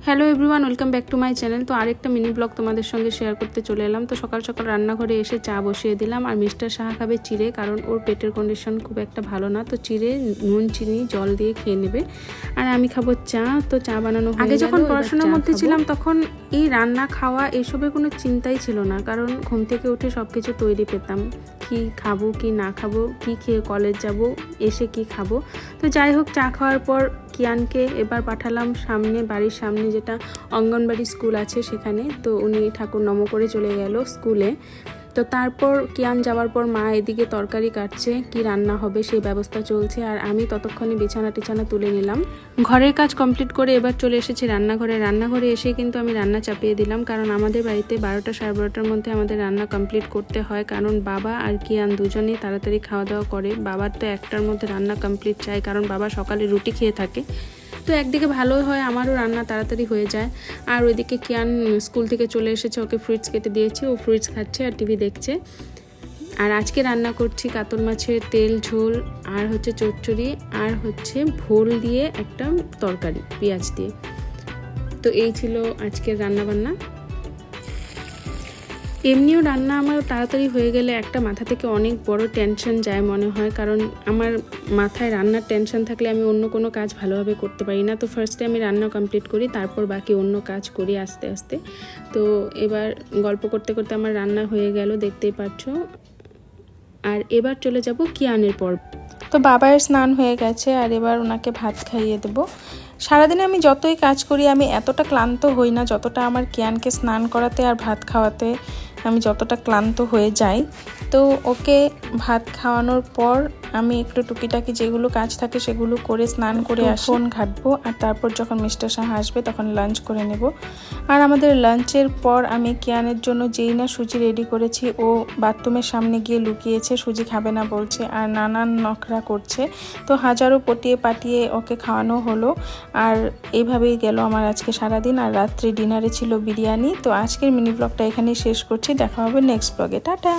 Hello everyone, welcome back to my channel. তো আরেকটা mini blog তোমাদের সঙ্গে শেয়ার করতে চলে এলাম। তো সকাল সকাল রান্নাঘরে এসে চা বসিয়ে দিলাম। আর মিস্টার সাহা খাবে চিড়ে, কারণ ওর পেটের কন্ডিশন খুব একটা ভালো না। তো চিড়ে নুন চিনি জল দিয়ে খেয়ে নেবে। আর আমি খাবো চা। তো চা বানানো আগে যখন পড়াশোনার মধ্যে ছিলাম তখন এই রান্না খাওয়া এসবের কোনো চিন্তাই ছিল না, কারণ ঘুম থেকে উঠে সব কিছু তৈরি পেতাম। কি খাবো কি না খাবো, কি খেয়ে কলেজ যাব, এসে কি খাবো। তো যাই হোক, চা খাওয়ার পর কিয়ানকে এবার পাঠালাম সামনে, বাড়ির সামনে যেটা অঙ্গনবাড়ি স্কুল আছে সেখানে। তো উনি ঠাকুর নম করে চলে গেল স্কুলে। তো তারপর কিয়ান যাওয়ার পর মা এদিকে তরকারি কাটছে, কি রান্না হবে সেই ব্যবস্থা চলছে। আর আমি ততক্ষণে বিছানা টিছানা তুলে নিলাম। ঘরের কাজ কমপ্লিট করে এবার চলে এসেছি রান্নাঘরে এসে কিন্তু আমি রান্না চাপিয়ে দিলাম, কারণ আমাদের বাড়িতে 12টা সাড়ে 12টার মধ্যে আমাদের রান্না কমপ্লিট করতে হয়, কারণ বাবা আর কিয়ান দুজনেই তাড়াতাড়ি খাওয়া দাওয়া করে। বাবার তো 1টার মধ্যে রান্না কমপ্লিট চাই, কারণ বাবা সকালে রুটি খেয়ে থাকে। তো একদিকে ভালো হয়, আমারও রান্না তাড়াতাড়ি হয়ে যায়। আর ওইদিকে কিয়ান স্কুল থেকে চলে এসেছে, ওকে ফ্রুটস কেটে দিয়েছি, ও ফ্রুটস খাচ্ছে আর টিভি দেখছে। আর আজকে রান্না করছি কাতল মাছের তেল ঝোল, আর হচ্ছে চচ্চড়ি, আর হচ্ছে ভোল দিয়ে একটা তরকারি পেঁয়াজ দিয়ে। তো এই ছিল আজকের রান্নাবান্না। এমনিও রান্না আমার তাড়াতাড়ি হয়ে গেলে একটা মাথা থেকে অনেক বড় টেনশন যায় মনে হয়, কারণ আমার মাথায় রান্নার টেনশন থাকলে আমি অন্য কোনো কাজ ভালোভাবে করতে পারি না। তো ফার্স্টে আমি রান্না কমপ্লিট করি, তারপর বাকি অন্য কাজ করি আস্তে আস্তে। তো এবার গল্প করতে করতে আমার রান্না হয়ে গেল, দেখতেই পাচ্ছ। আর এবার চলে যাব কিয়ানের পর। তো বাবার স্নান হয়ে গেছে, আর এবার ওনাকে ভাত খাইয়ে দেবো। সারাদিনে আমি যতই কাজ করি আমি এতটা ক্লান্ত হই না যতটা আমার কিয়ানকে স্নান করাতে আর ভাত খাওয়াতে আমি যতটা ক্লান্ত হয়ে যাই। তো ওকে ভাত খাওয়ানোর পর আমি একটু টুকিটাকি যেগুলো কাজ থাকে সেগুলো করে স্নান করে ফোন ঘাঁটবো, আর তারপর যখন মিস্টার সাহা আসবে তখন লাঞ্চ করে নেব। আর আমাদের লাঞ্চের পর আমি কিয়ানের জন্য যেই না সুজি রেডি করেছি, ও বাথরুমের সামনে গিয়ে লুকিয়েছে, সুজি খাবে না বলছে আর নানান নখরা করছে। তো হাজারো পটিয়ে পাটিয়ে ওকে খাওয়ানো হলো। আর এইভাবেই গেল আমার আজকে সারাদিন। আর রাত্রে ডিনারে ছিল বিরিয়ানি। তো আজকের মিনি ব্লগটা এখানেই শেষ করছি, দেখা হবে নেক্সট ব্লগে। টাটা।